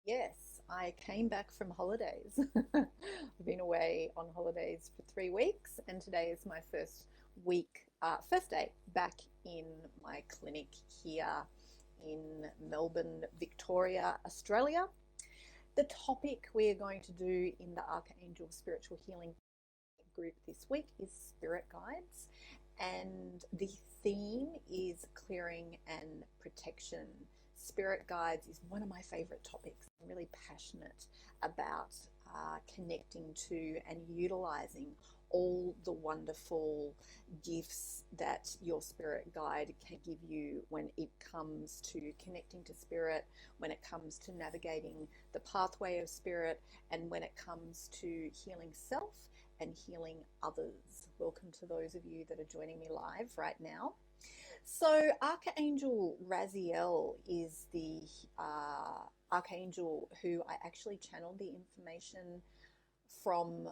Yes, I came back from holidays. I've been away on holidays for 3 weeks, and today is my first day back in my clinic here in Melbourne, Victoria, Australia. The topic we are going to do in the Archangel Spiritual Healing group this week is spirit guides, and the theme is clearing and protection. Spirit guides is one of my favorite topics. I'm really passionate about connecting to and utilizing all the wonderful gifts that your spirit guide can give you when it comes to connecting to spirit, when it comes to navigating the pathway of spirit, and when it comes to healing self and healing others. Welcome to those of you that are joining me live right now. So, Archangel Raziel is the archangel who I actually channeled the information from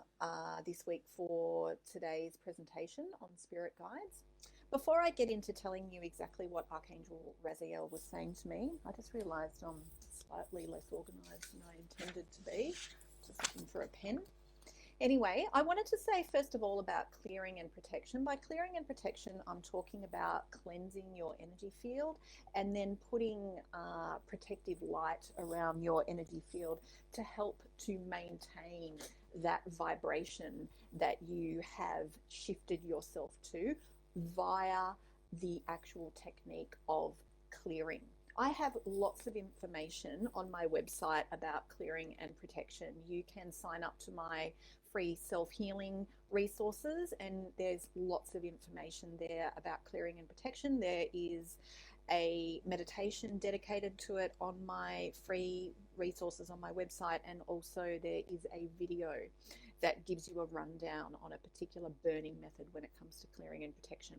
this week for today's presentation on spirit guides. Before I get into telling you exactly what Archangel Raziel was saying to me, I just realized I'm slightly less organized than I intended to be. Just looking for a pen. Anyway, I wanted to say first of all about clearing and protection. By clearing and protection, I'm talking about cleansing your energy field and then putting protective light around your energy field to help to maintain that vibration that you have shifted yourself to via the actual technique of clearing. I have lots of information on my website about clearing and protection. You can sign up to my free self-healing resources, and there's lots of information there about clearing and protection. There is a meditation dedicated to it on my free resources on my website, and also there is a video that gives you a rundown on a particular burning method when it comes to clearing and protection.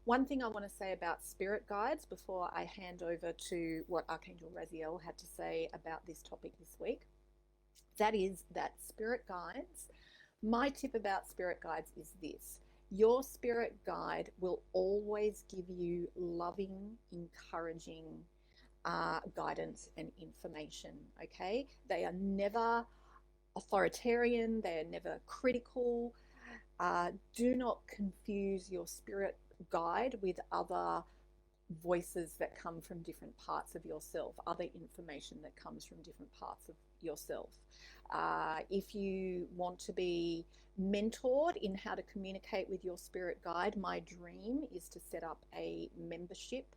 One thing I want to say about spirit guides before I hand over to what Archangel Raziel had to say about this topic this week, that is that spirit guides, my tip about spirit guides is this: your spirit guide will always give you loving, encouraging guidance and information, okay? They are never authoritarian, they are never critical. Do not confuse your spirit guide with other voices that come from different parts of yourself, other information that comes from different parts of yourself. If you want to be mentored in how to communicate with your spirit guide, my dream is to set up a membership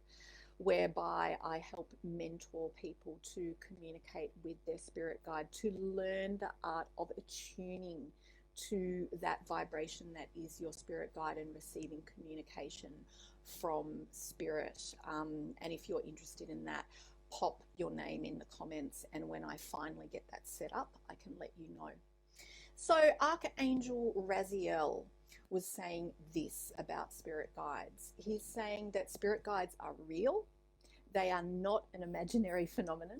whereby I help mentor people to communicate with their spirit guide, to learn the art of attuning to that vibration that is your spirit guide and receiving communication from spirit. And if you're interested in that, pop your name in the comments, and when I finally get that set up, I can let you know. So Archangel Raziel was saying this about spirit guides. He's saying that spirit guides are real, they are not an imaginary phenomenon,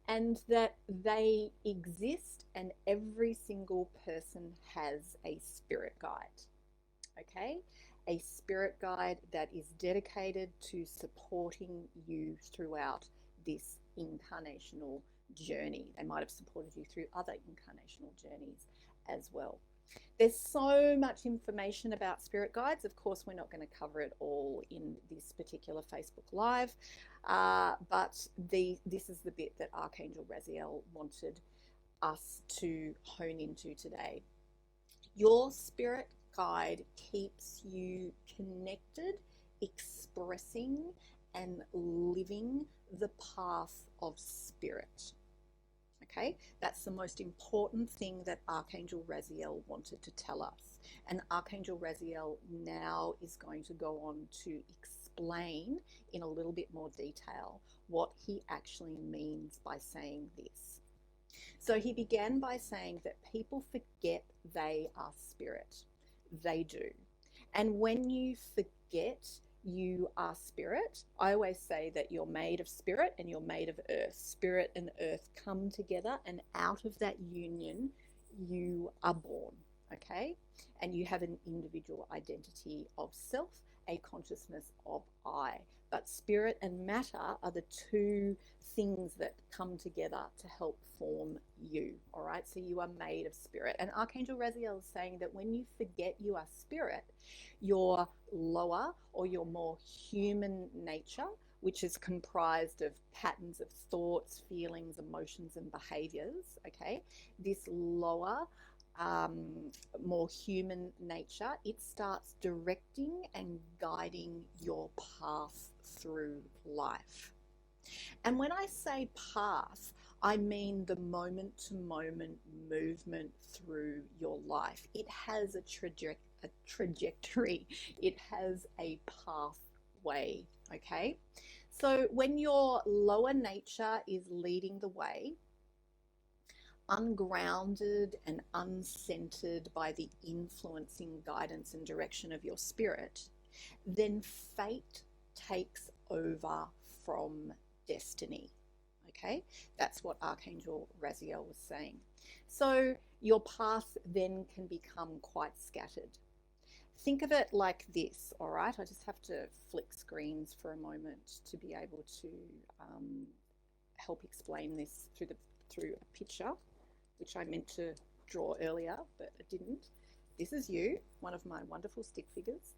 and that they exist, and every single person has a spirit guide. Okay? A spirit guide that is dedicated to supporting you throughout this incarnational journey. They might have supported you through other incarnational journeys as well. There's so much information about spirit guides. Of course, we're not going to cover it all in this particular Facebook Live, but this is the bit that Archangel Raziel wanted us to hone into today. Your spirit guide keeps you connected, expressing, and living the path of spirit. Okay, that's the most important thing that Archangel Raziel wanted to tell us. And Archangel Raziel now is going to go on to explain in a little bit more detail what he actually means by saying this. So he began by saying that people forget they are spirit. They do. And when you forget you are spirit, I always say that you're made of spirit and you're made of earth. Spirit and earth come together, and out of that union, you are born, okay? And you have an individual identity of self, a consciousness of I. but spirit and matter are the two things that come together to help form you. All right, so you are made of spirit. And Archangel Raziel is saying that when you forget you are spirit, your lower or your more human nature, which is comprised of patterns of thoughts, feelings, emotions, and behaviors, okay, this lower more human nature, it starts directing and guiding your path through life. And when I say path, I mean the moment to moment movement through your life. It has a trajectory, it has a pathway, okay? So when your lower nature is leading the way, ungrounded and uncentered by the influencing guidance and direction of your spirit, then fate takes over from destiny. Okay, that's what Archangel Raziel was saying. So your path then can become quite scattered. Think of it like this, all right? I just have to flick screens for a moment to be able to help explain this through a picture, which I meant to draw earlier, but I didn't. This is you, one of my wonderful stick figures,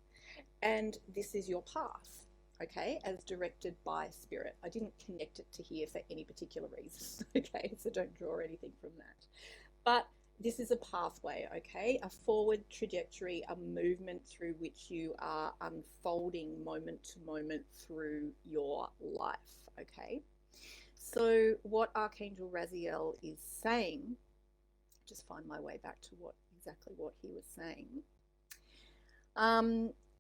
and this is your path, okay, as directed by spirit. I didn't connect it to here for any particular reason, okay, so don't draw anything from that. But this is a pathway, okay, a forward trajectory, a movement through which you are unfolding moment to moment through your life, okay? So what Archangel Raziel is saying, just find my way back to exactly what he was saying.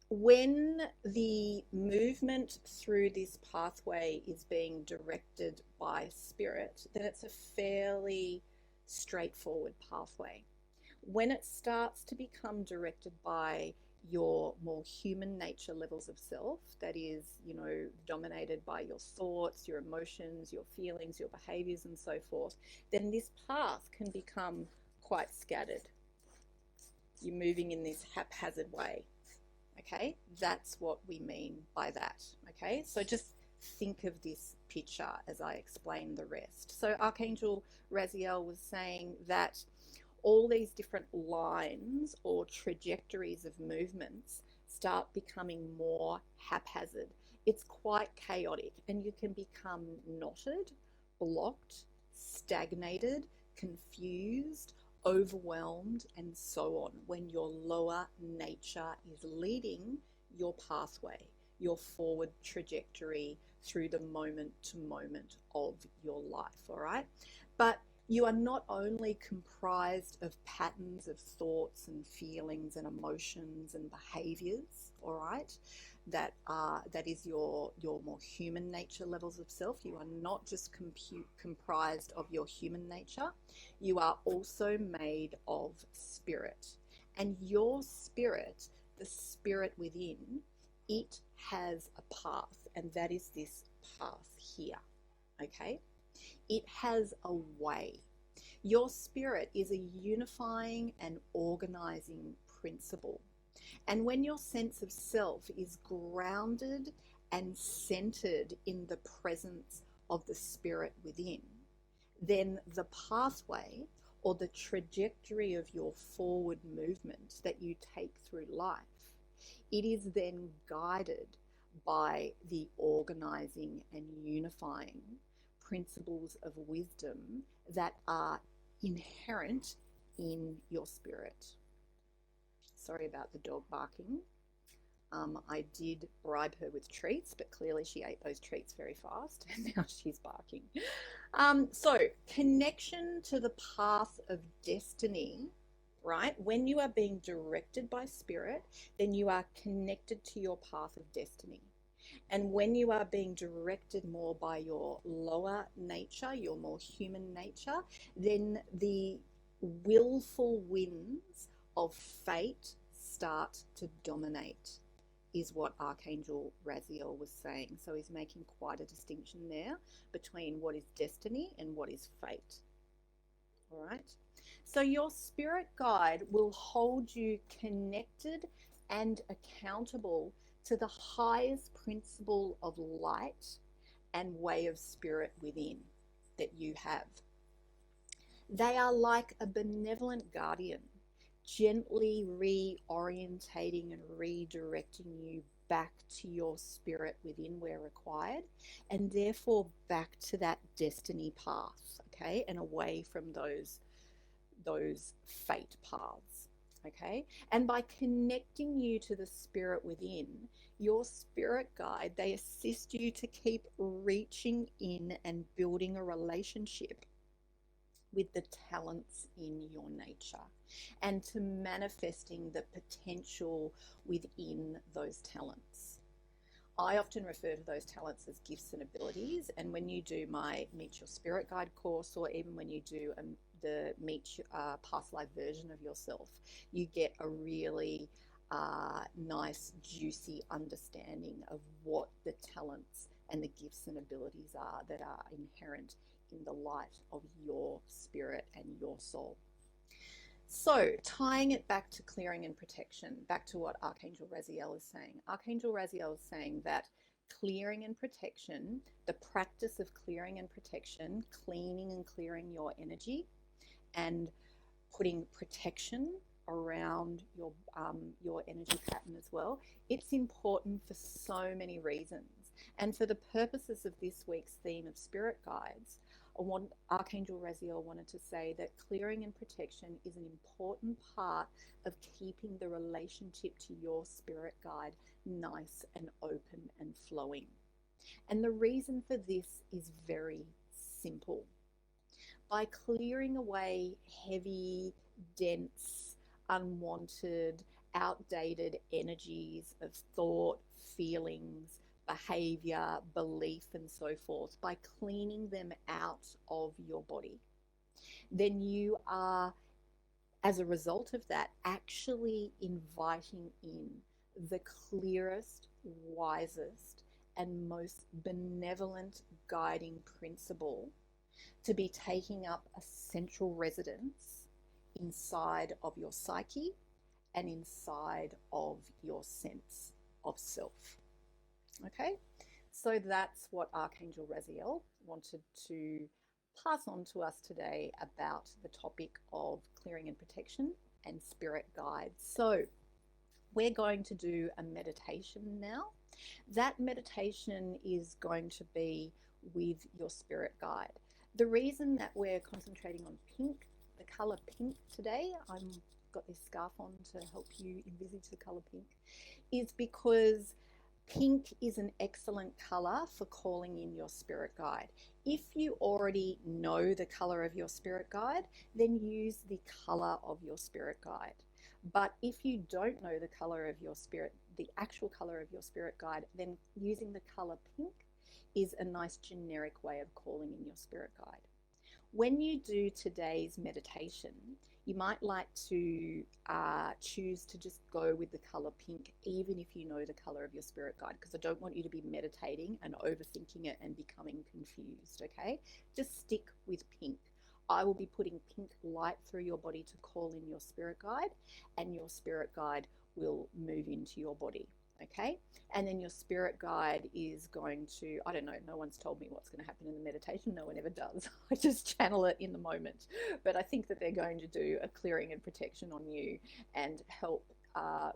When the movement through this pathway is being directed by spirit, then it's a fairly straightforward pathway. When it starts to become directed by your more human nature levels of self, that is, dominated by your thoughts, your emotions, your feelings, your behaviors, and so forth, then this path can become quite scattered. You're moving in this haphazard way. Okay, that's what we mean by that. Okay, so just think of this picture as I explain the rest. So Archangel Raziel was saying that all these different lines or trajectories of movements start becoming more haphazard. It's quite chaotic, and you can become knotted, blocked, stagnated, confused, overwhelmed, and so on when your lower nature is leading your pathway, your forward trajectory through the moment to moment of your life, all right? But you are not only comprised of patterns of thoughts and feelings and emotions and behaviors, all right, that is your more human nature levels of self. You are not just comprised of your human nature. You are also made of spirit. And your spirit, the spirit within, it has a path, and that is this path here, okay? It has a way. Your spirit is a unifying and organizing principle. And when your sense of self is grounded and centered in the presence of the spirit within, then the pathway or the trajectory of your forward movement that you take through life, it is then guided by the organizing and unifying principles of wisdom that are inherent in your spirit. Sorry about the dog barking. I did bribe her with treats, but clearly she ate those treats very fast, and now she's barking. So, connection to the path of destiny, right? When you are being directed by spirit, then you are connected to your path of destiny. And when you are being directed more by your lower nature, your more human nature, then the willful winds of fate start to dominate, is what Archangel Raziel was saying. So he's making quite a distinction there between what is destiny and what is fate. All right. So your spirit guide will hold you connected and accountable to the highest principle of light and way of spirit within that you have. They are like a benevolent guardian, gently reorientating and redirecting you back to your spirit within where required, and therefore back to that destiny path, okay, and away from those fate paths, okay. And by connecting you to the spirit within, your spirit guide, they assist you to keep reaching in and building a relationship with the talents in your nature, and to manifesting the potential within those talents. I often refer to those talents as gifts and abilities, and when you do my Meet Your Spirit Guide course, or even when you do the Meet Past Life version of yourself, you get a really nice, juicy understanding of what the talents and the gifts and abilities are that are inherent in the light of your spirit and your soul. So, tying it back to clearing and protection, back to what Archangel Raziel is saying. Archangel Raziel is saying that clearing and protection, the practice of clearing and protection, cleaning and clearing your energy, and putting protection around your energy pattern as well, it's important for so many reasons. And for the purposes of this week's theme of spirit guides, Archangel Raziel wanted to say that clearing and protection is an important part of keeping the relationship to your spirit guide nice and open and flowing. And the reason for this is very simple. By clearing away heavy, dense, unwanted, outdated energies of thought, feelings, behavior, belief, and so forth, by cleaning them out of your body, then you are, as a result of that, actually inviting in the clearest, wisest, and most benevolent guiding principle to be taking up a central residence inside of your psyche and inside of your sense of self. Okay, so that's what Archangel Raziel wanted to pass on to us today about the topic of clearing and protection and spirit guides. So we're going to do a meditation now. That meditation is going to be with your spirit guide. The reason that we're concentrating on pink, the color pink today, I've got this scarf on to help you envisage the color pink, is because pink is an excellent color for calling in your spirit guide. If you already know the color of your spirit guide, then use the color of your spirit guide. But if you don't know the color of your spirit, the actual color of your spirit guide, then using the color pink is a nice generic way of calling in your spirit guide. When you do today's meditation, you might like to choose to just go with the color pink, even if you know the color of your spirit guide, because I don't want you to be meditating and overthinking it and becoming confused, okay? Just stick with pink. I will be putting pink light through your body to call in your spirit guide, and your spirit guide will move into your body, okay? And then your spirit guide is going to, I don't know, no one's told me what's going to happen in the meditation. No one ever does. I just channel it in the moment. But I think that they're going to do a clearing and protection on you and help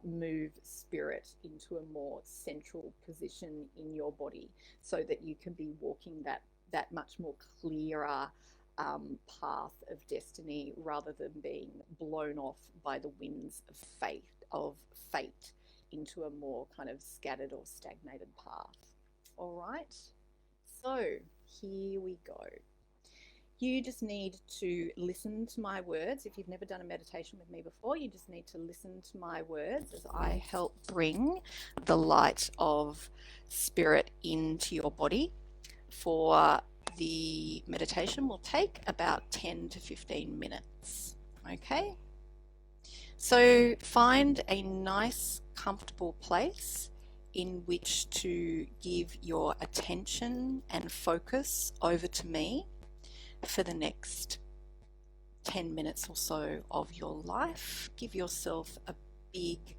move spirit into a more central position in your body, so that you can be walking that much more clearer path of destiny, rather than being blown off by the winds of fate into a more kind of scattered or stagnated path. All right, so here we go. You just need to listen to my words. If you've never done a meditation with me before, you just need to listen to my words as I help bring the light of spirit into your body. For the meditation will take about 10 to 15 minutes. Okay? So find a nice, comfortable place in which to give your attention and focus over to me for the next 10 minutes or so of your life. Give yourself a big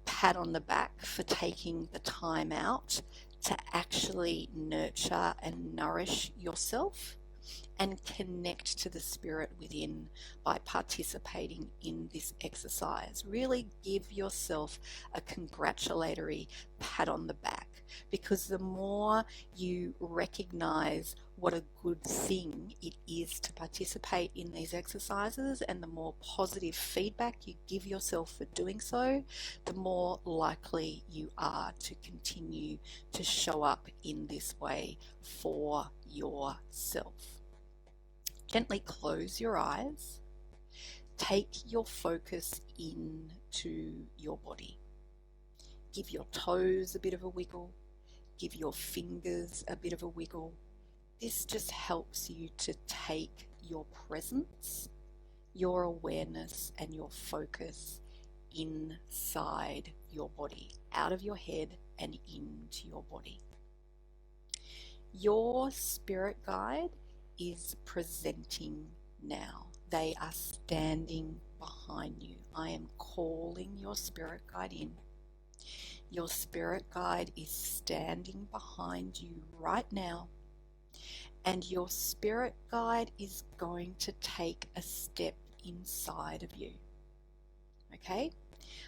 pat on the back for taking the time out to actually nurture and nourish yourself and connect to the spirit within by participating in this exercise. Really give yourself a congratulatory pat on the back, because the more you recognize what a good thing it is to participate in these exercises, and the more positive feedback you give yourself for doing so, the more likely you are to continue to show up in this way for yourself. Gently close your eyes. Take your focus into your body. Give your toes a bit of a wiggle. Give your fingers a bit of a wiggle. This just helps you to take your presence, your awareness, and your focus inside your body, out of your head and into your body. Your spirit guide is presenting now. They are standing behind you. I am calling your spirit guide in. Your spirit guide is standing behind you right now, and your spirit guide is going to take a step inside of you. Okay?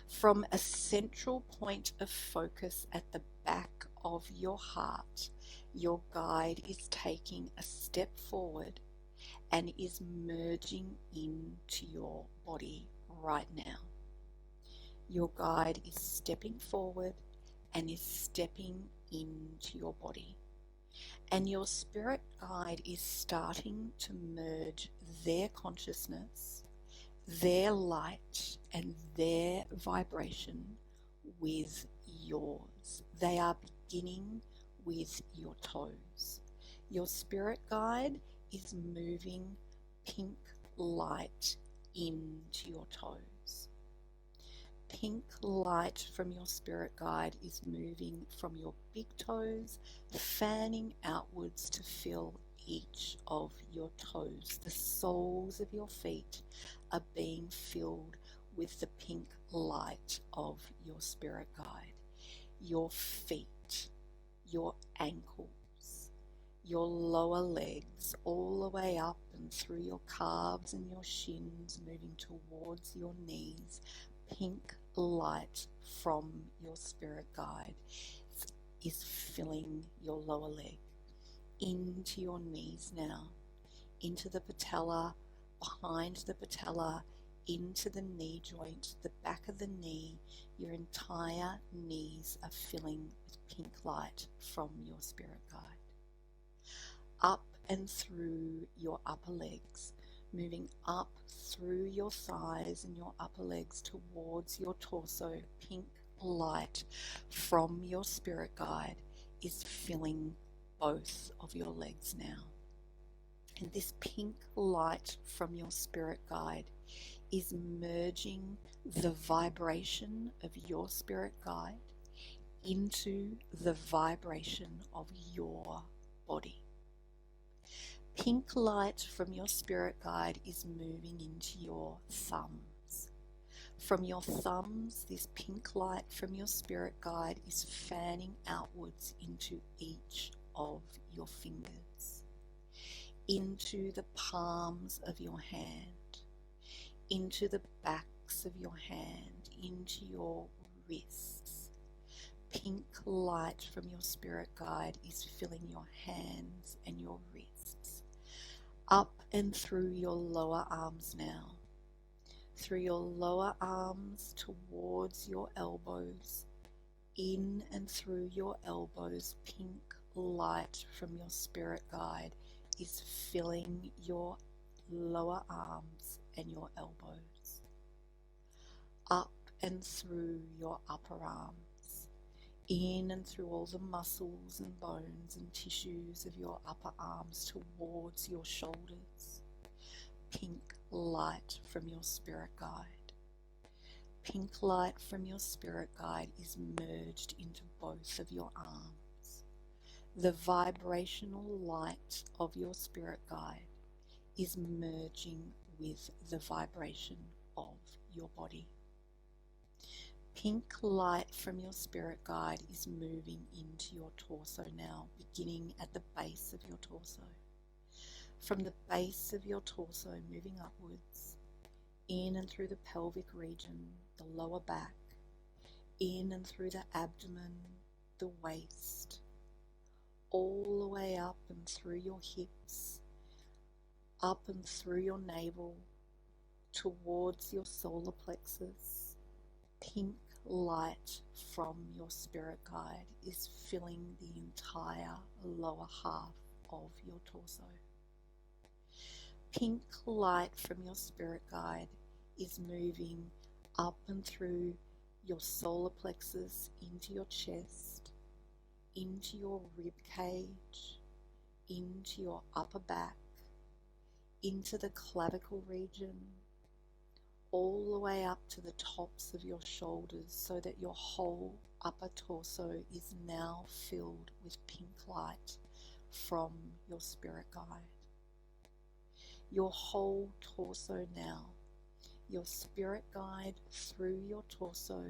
From a central point of focus at the back of your heart, your guide is taking a step forward and is merging into your body right now. Your guide is stepping forward and is stepping into your body. And your spirit guide is starting to merge their consciousness, their light, and their vibration with yours. They are beginning with your toes. Your spirit guide is moving pink light into your toes. Pink light from your spirit guide is moving from your big toes, fanning outwards to fill each of your toes. The soles of your feet are being filled with the pink light of your spirit guide. Your feet, your ankles, your lower legs, all the way up and through your calves and your shins, moving towards your knees. Pink light from your spirit guide is filling your lower leg, into your knees now, into the patella, behind the patella, into the knee joint, the back of the knee. Your entire knees are filling with pink light from your spirit guide. Up and through your upper legs, moving up through your thighs and your upper legs towards your torso. Pink light from your spirit guide is filling both of your legs now. And this pink light from your spirit guide is merging the vibration of your spirit guide into the vibration of your body. Pink light from your spirit guide is moving into your thumbs. From your thumbs, this pink light from your spirit guide is fanning outwards into each of your fingers, into the palms of your hand, into the backs of your hand, into your wrists. Pink light from your spirit guide is filling your hands and your wrists. Up and through your lower arms now, through your lower arms towards your elbows, in and through your elbows. Pink light from your spirit guide is filling your lower arms and your elbows. Up and through your upper arms, in and through all the muscles and bones and tissues of your upper arms towards your shoulders. Pink light from your spirit guide. Pink light from your spirit guide is merged into both of your arms. The vibrational light of your spirit guide is merging with the vibration of your body. Pink light from your spirit guide is moving into your torso now, beginning at the base of your torso. From the base of your torso, moving upwards, in and through the pelvic region, the lower back, in and through the abdomen, the waist, all the way up and through your hips, up and through your navel, towards your solar plexus. Pink light from your spirit guide is filling the entire lower half of your torso. Pink light from your spirit guide is moving up and through your solar plexus into your chest, into your rib cage, into your upper back, into the clavicle region, all the way up to the tops of your shoulders, so that your whole upper torso is now filled with pink light from your spirit guide. Your whole torso now, your spirit guide through your torso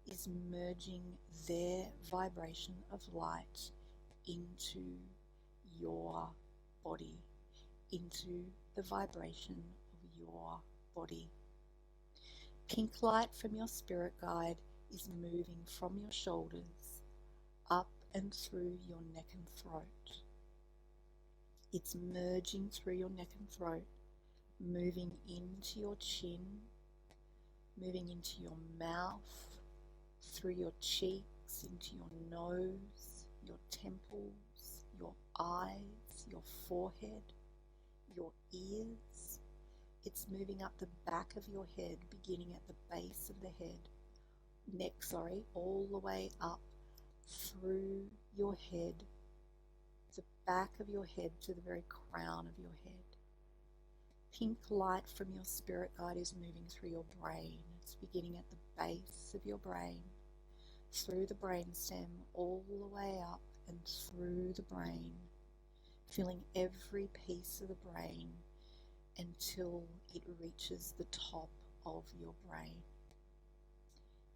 is merging their vibration of light into your body, into the vibration of your body. Pink light from your spirit guide is moving from your shoulders up and through your neck and throat. It's merging through your neck and throat, moving into your chin, moving into your mouth, through your cheeks, into your nose, your temples, your eyes, your forehead, your ears. It's moving up the back of your head, beginning at the base of the neck, all the way up through your head, the back of your head to the very crown of your head. Pink light from your spirit guide is moving through your brain. It's beginning at the base of your brain, through the brainstem, all the way up and through the brain, filling every piece of the brain until it reaches the top of your brain.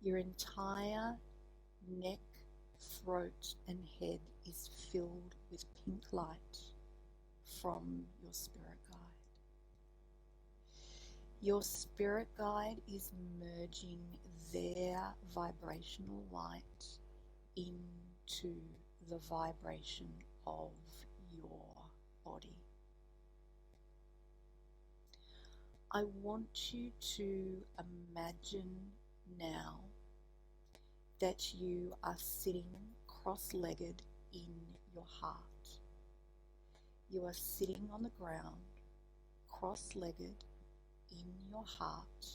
Your entire neck, throat and head is filled with pink light from your spirit guide. Your spirit guide is merging their vibrational light into the vibration of your body. I want you to imagine now that you are sitting cross-legged in your heart. You are sitting on the ground, cross-legged in your heart,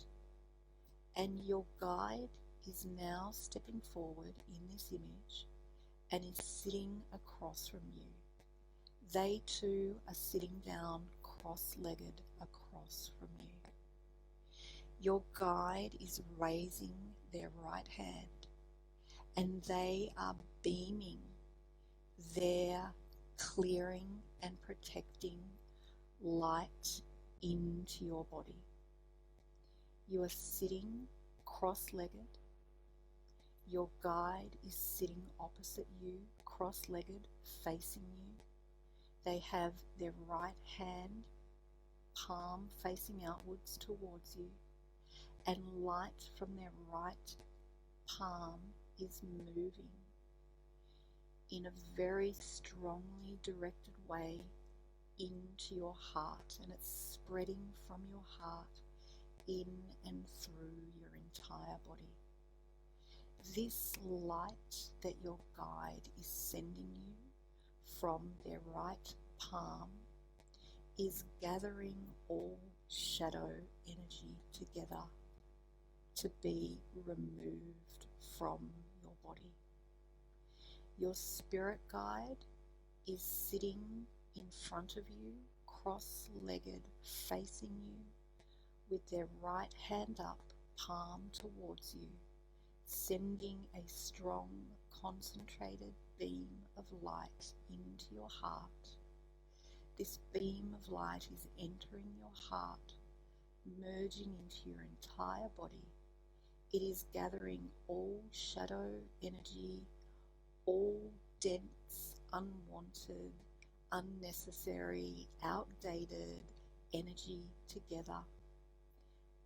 and your guide is now stepping forward in this image and is sitting across from you. They too are sitting down cross-legged across from you. Your guide is raising their right hand and they are beaming their clearing and protecting light into your body. You are sitting cross-legged. Your guide is sitting opposite you, cross-legged, facing you. They have their right hand, palm facing outwards towards you, and light from their right palm is moving in a very strongly directed way into your heart, and it's spreading from your heart in and through your entire body. This light that your guide is sending you from their right palm is gathering all shadow energy together to be removed from your body. Your spirit guide is sitting in front of you, cross-legged, facing you, with their right hand up, palm towards you, sending a strong, concentrated beam of light into your heart. This beam of light is entering your heart, merging into your entire body. It is gathering all shadow energy, all dense, unwanted, unnecessary, outdated energy together,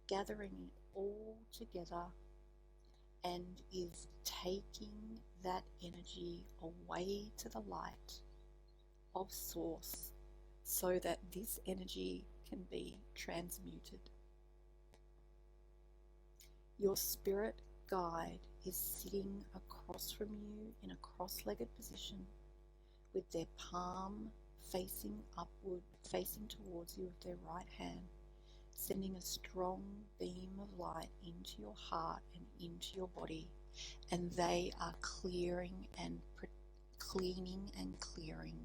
gathering it all together, and is taking that energy away to the light of Source so that this energy can be transmuted. Your spirit guide is sitting across from you in a cross-legged position with their palm facing upward, facing towards you with their right hand, sending a strong beam of light into your heart and into your body, and they are clearing and cleaning and clearing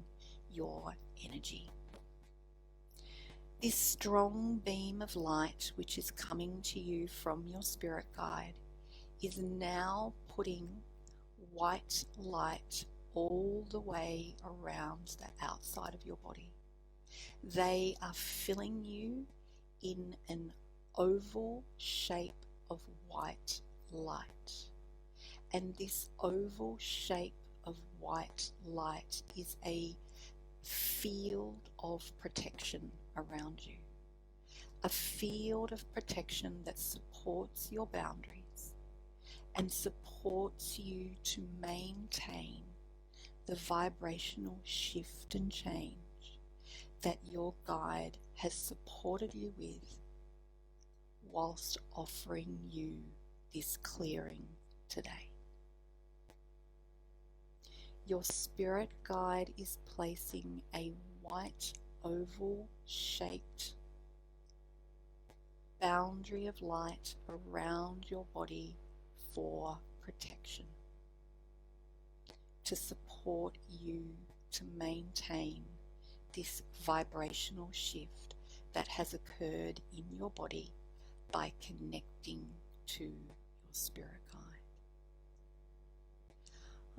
your energy. This strong beam of light which is coming to you from your spirit guide is now putting white light all the way around the outside of your body. They are filling you in an oval shape of white light. And this oval shape of white light is a field of protection around you. A field of protection that supports your boundaries and supports you to maintain the vibrational shift and change that your guide has supported you with whilst offering you this clearing today. Your spirit guide is placing a white oval shaped boundary of light around your body for protection, to support you to maintain this vibrational shift that has occurred in your body by connecting to your spirit guide.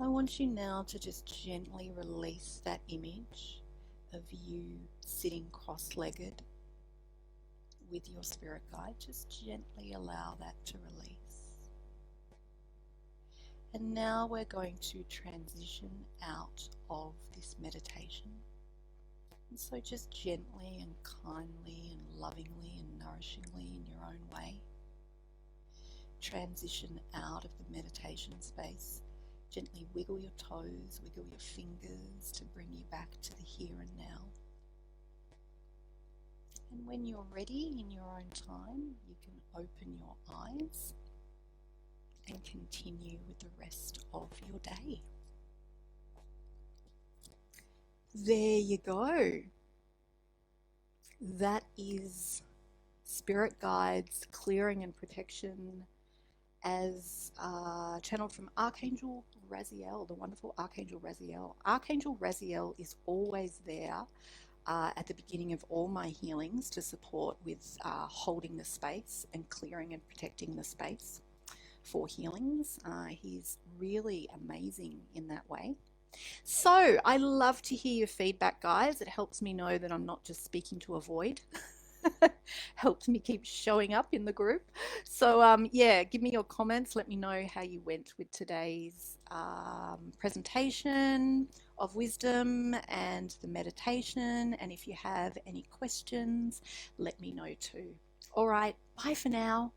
I want you now to just gently release that image of you sitting cross-legged with your spirit guide. Just gently allow that to release. And now we're going to transition out of this meditation. And so just gently and kindly and lovingly and nourishingly in your own way, transition out of the meditation space. Gently wiggle your toes, wiggle your fingers to bring you back to the here and now. And when you're ready in your own time, you can open your eyes and continue with the rest of your day. There you go. That is spirit guides, clearing and protection as channeled from Archangel Raziel, the wonderful Archangel Raziel. Archangel Raziel is always there at the beginning of all my healings to support with holding the space and clearing and protecting the space for healings. He's really amazing in that way. So I love to hear your feedback, guys. It helps me know that I'm not just speaking to a void. Helps me keep showing up in the group. So yeah, give me your comments. Let me know how you went with today's presentation of wisdom and the meditation. And if you have any questions, let me know too. All right, bye for now.